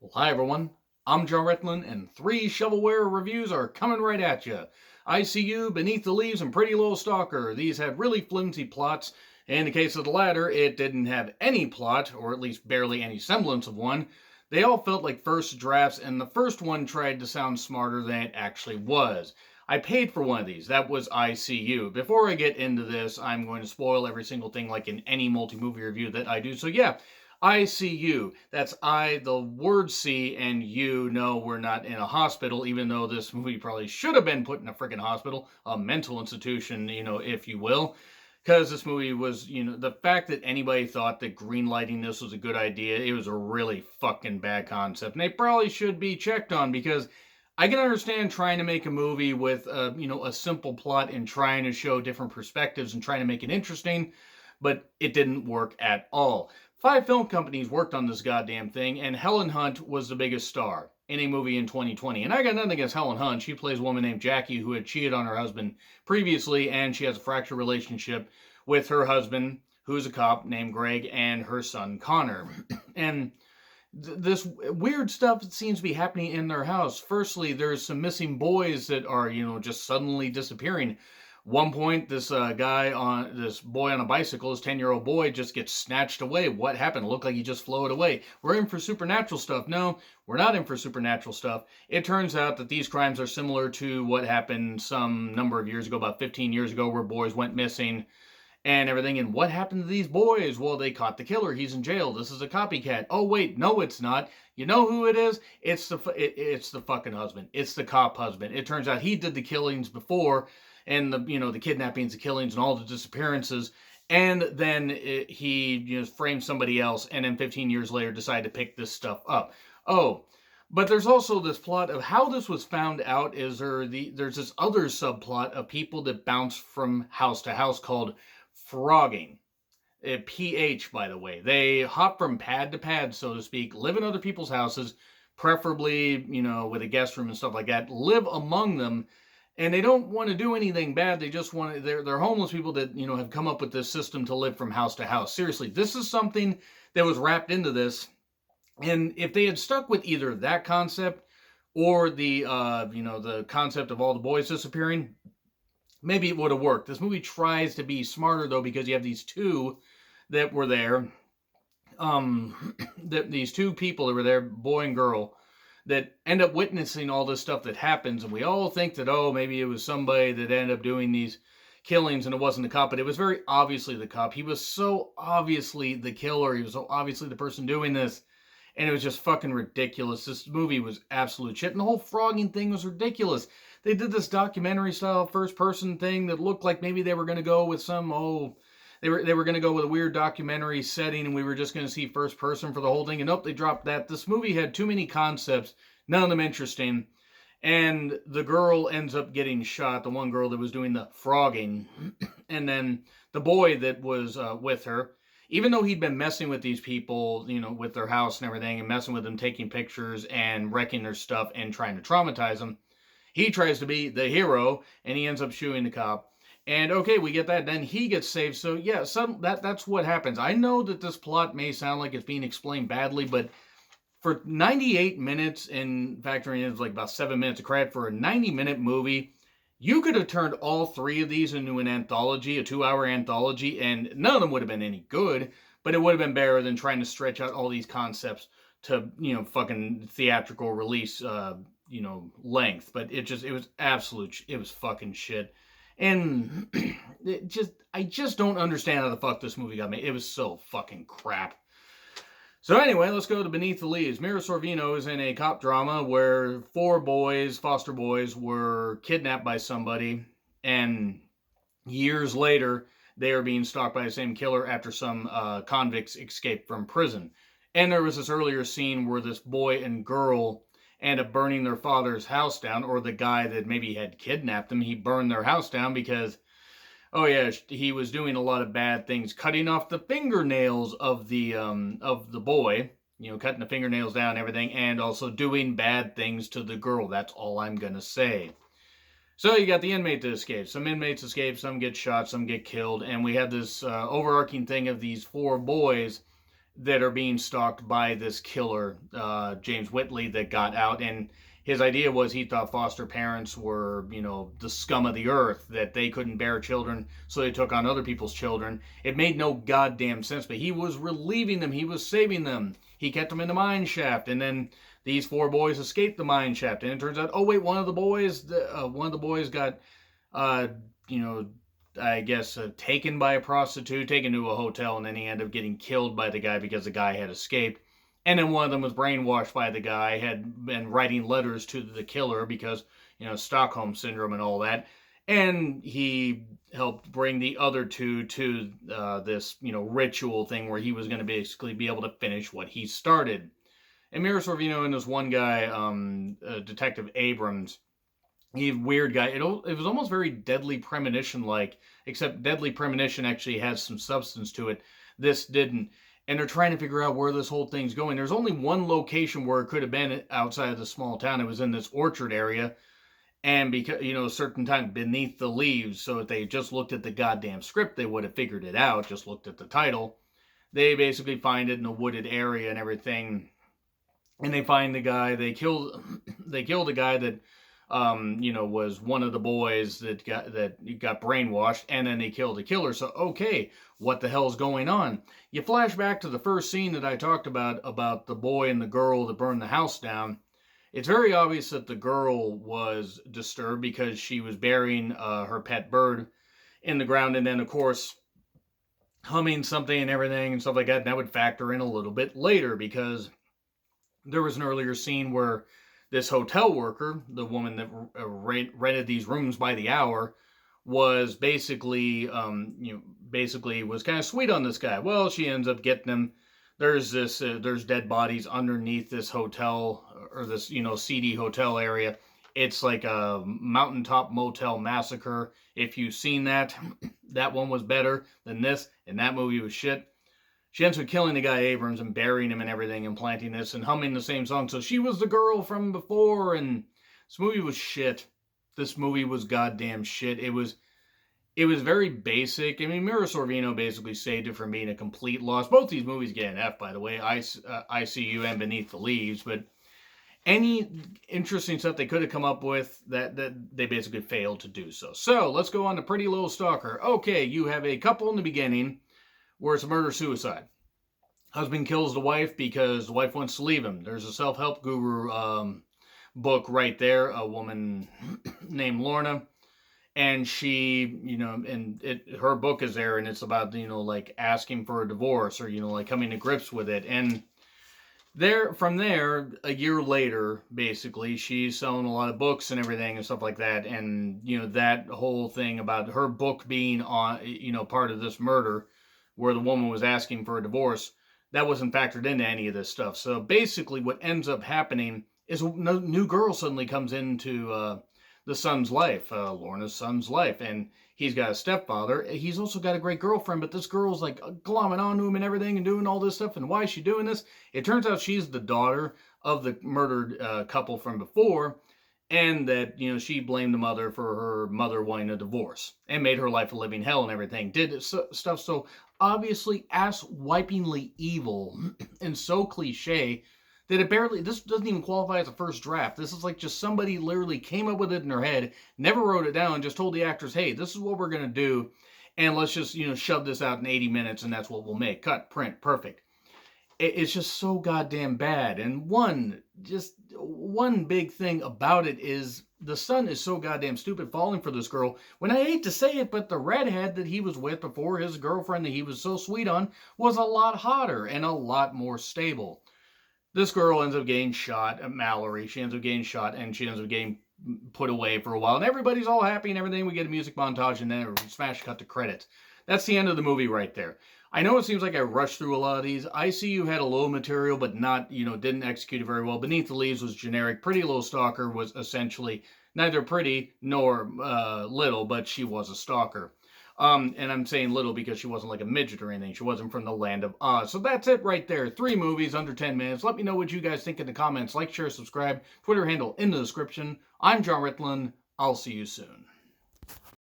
Well, hi everyone. I'm Joe Ritlin, and three shovelware reviews are coming right at you. ICU, Beneath the Leaves, and Pretty Little Stalker. These had really flimsy plots. In the case of the latter, it didn't have any plot, or at least barely any semblance of one. They all felt like first drafts, and the first one tried to sound smarter than it actually was. I paid for one of these. That was ICU. Before I get into this, I'm going to spoil every single thing like in any multi-movie review that I do. So yeah, I see you. That's I, the word see, and you know we're not in a hospital, even though this movie probably should have been put in a freaking hospital, a mental institution, if you will. Because this movie was, the fact that anybody thought that greenlighting this was a good idea, it was a really fucking bad concept. And they probably should be checked on because I can understand trying to make a movie with, a simple plot and trying to show different perspectives and trying to make it interesting, but it didn't work at all. Five film companies worked on this goddamn thing, and Helen Hunt was the biggest star in a movie in 2020. And I got nothing against Helen Hunt. She plays a woman named Jackie who had cheated on her husband previously, and she has a fractured relationship with her husband, who's a cop named Greg, and her son Connor. And this weird stuff seems to be happening in their house. Firstly, there's some missing boys that are, just suddenly disappearing. One point, this boy on a bicycle, his 10-year-old boy, just gets snatched away. What happened? It looked like he just floated away. We're in for supernatural stuff. No, we're not in for supernatural stuff. It turns out that these crimes are similar to what happened some number of years ago, about 15 years ago, where boys went missing and everything. And what happened to these boys? Well, they caught the killer. He's in jail. This is a copycat. Oh wait, no, it's not. You know who it is? It's the fucking husband. It's the cop husband. It turns out he did the killings before, and the kidnappings, the killings, and all the disappearances. And then he framed somebody else, and then 15 years later decided to pick this stuff up. Oh, but there's also this plot of how this was found out. There's this other subplot of people that bounce from house to house called frogging. PH, by the way. They hop from pad to pad, so to speak, live in other people's houses, preferably, with a guest room and stuff like that, live among them, and they don't want to do anything bad. They just want to, they're homeless people that, have come up with this system to live from house to house. Seriously, this is something that was wrapped into this, and if they had stuck with either that concept or the concept of all the boys disappearing, maybe it would have worked. This movie tries to be smarter, though, because you have these two that were there. These two people that were there, boy and girl, that end up witnessing all this stuff that happens. And we all think that, oh, maybe it was somebody that ended up doing these killings and it wasn't the cop. But it was very obviously the cop. He was so obviously the killer. He was so obviously the person doing this. And it was just fucking ridiculous. This movie was absolute shit. And the whole frogging thing was ridiculous. They did this documentary style first person thing that looked like maybe they were going to go with they were going to go with a weird documentary setting, and we were just going to see first person for the whole thing. And nope, they dropped that. This movie had too many concepts, none of them interesting. And the girl ends up getting shot, the one girl that was doing the frogging. And then the boy that was with her, even though he'd been messing with these people, with their house and everything, and messing with them, taking pictures and wrecking their stuff and trying to traumatize them, he tries to be the hero, and he ends up shooting the cop. And okay, we get that. Then he gets saved. So yeah, that's what happens. I know that this plot may sound like it's being explained badly, but for 98 minutes, and factoring in like about 7 minutes of credit for a 90-minute movie, you could have turned all three of these into an anthology, a 2-hour anthology, and none of them would have been any good, but it would have been better than trying to stretch out all these concepts to, fucking theatrical release, length. But it was fucking shit. And I just don't understand how the fuck this movie got made. It was so fucking crap. So anyway, let's go to Beneath the Leaves. Mira Sorvino is in a cop drama where 4 boys, foster boys, were kidnapped by somebody, and years later, they are being stalked by the same killer after some convicts escaped from prison. And there was this earlier scene where this boy and girl end up burning their father's house down, or the guy that maybe had kidnapped them, he burned their house down because, oh yeah, he was doing a lot of bad things, cutting off the fingernails of the boy, cutting the fingernails down and everything, and also doing bad things to the girl. That's all I'm gonna say. So you got the inmate that escapes. Some inmates escape, some get shot, some get killed, and we have this overarching thing of these 4 boys that are being stalked by this killer, James Whitley, that got out. And his idea was he thought foster parents were, the scum of the earth, that they couldn't bear children, so they took on other people's children. It made no goddamn sense, but he was relieving them. He was saving them. He kept them in the mine shaft, and then these 4 boys escaped the mine shaft. And it turns out, oh wait, one of the boys got, I guess, taken by a prostitute, taken to a hotel, and then he ended up getting killed by the guy because the guy had escaped. And then one of them was brainwashed by the guy, had been writing letters to the killer because, Stockholm Syndrome and all that. And he helped bring the other 2 to this, ritual thing where he was going to basically be able to finish what he started. And Mira Sorvino and this one guy, Detective Abrams, he's a weird guy. It was almost very Deadly Premonition-like, except Deadly Premonition actually has some substance to it. This didn't. And they're trying to figure out where this whole thing's going. There's only one location where it could have been outside of the small town. It was in this orchard area. And because, a certain time, Beneath the Leaves. So if they just looked at the goddamn script, they would have figured it out. Just looked at the title. They basically find it in a wooded area and everything. And they find the guy. They kill the guy that, was one of the boys that got brainwashed, and then they killed the killer. So, okay, what the hell's going on? You flash back to the first scene that I talked about the boy and the girl that burned the house down. It's very obvious that the girl was disturbed because she was burying her pet bird in the ground, and then, of course, humming something and everything and stuff like that. And that would factor in a little bit later because there was an earlier scene where this hotel worker, the woman that rented these rooms by the hour, was basically was kind of sweet on this guy. Well, she ends up getting him. There's dead bodies underneath this hotel, or this, seedy hotel area. It's like a mountaintop motel massacre. If you've seen that, that one was better than this, and that movie was shit. She ends up killing the guy Abrams and burying him and everything and planting this and humming the same song. So she was the girl from before, and this movie was shit. This movie was goddamn shit. It was very basic. I mean, Mira Sorvino basically saved it from being a complete loss. Both these movies get an F, by the way, ICU and Beneath the Leaves, but any interesting stuff they could have come up with, that they basically failed to do so. So, let's go on to Pretty Little Stalker. Okay, you have a couple in the beginning where it's murder-suicide. Husband kills the wife because the wife wants to leave him. There's a self-help guru book right there, a woman named Lorna, and she, her book is there, and it's about, like asking for a divorce, or, like coming to grips with it. And from there, a year later, basically, she's selling a lot of books and everything and stuff like that. And, that whole thing about her book being on, part of this murder, where the woman was asking for a divorce, that wasn't factored into any of this stuff. So basically what ends up happening is a new girl suddenly comes into the son's life, Lorna's son's life, and he's got a stepfather. He's also got a great girlfriend, but this girl's like glomming onto him and everything and doing all this stuff. And why is she doing this? It turns out she's the daughter of the murdered couple from before, and that, she blamed the mother for her mother wanting a divorce and made her life a living hell and everything. Did stuff so obviously ass-wipingly evil and so cliche that this doesn't even qualify as a first draft. This is like just somebody literally came up with it in their head, never wrote it down, just told the actors, hey, this is what we're going to do, and let's just, shove this out in 80 minutes, and that's what we'll make. Cut, print, perfect. It's just so goddamn bad. And one big thing about it is the son is so goddamn stupid falling for this girl. When I hate to say it, but the redhead that he was with before, his girlfriend that he was so sweet on, was a lot hotter and a lot more stable. This girl ends up getting shot at Mallory. She ends up getting shot, and she ends up getting put away for a while. And everybody's all happy and everything. We get a music montage, and then a smash cut to credits. That's the end of the movie right there. I know it seems like I rushed through a lot of these. ICU had a little material, but not, didn't execute it very well. Beneath the Leaves was generic. Pretty Little Stalker was essentially neither pretty nor little, but she was a stalker. And I'm saying little because she wasn't like a midget or anything. She wasn't from the land of Oz. So that's it right there. 3 movies under 10 minutes. Let me know what you guys think in the comments. Like, share, subscribe. Twitter handle in the description. I'm John Ritlin. I'll see you soon.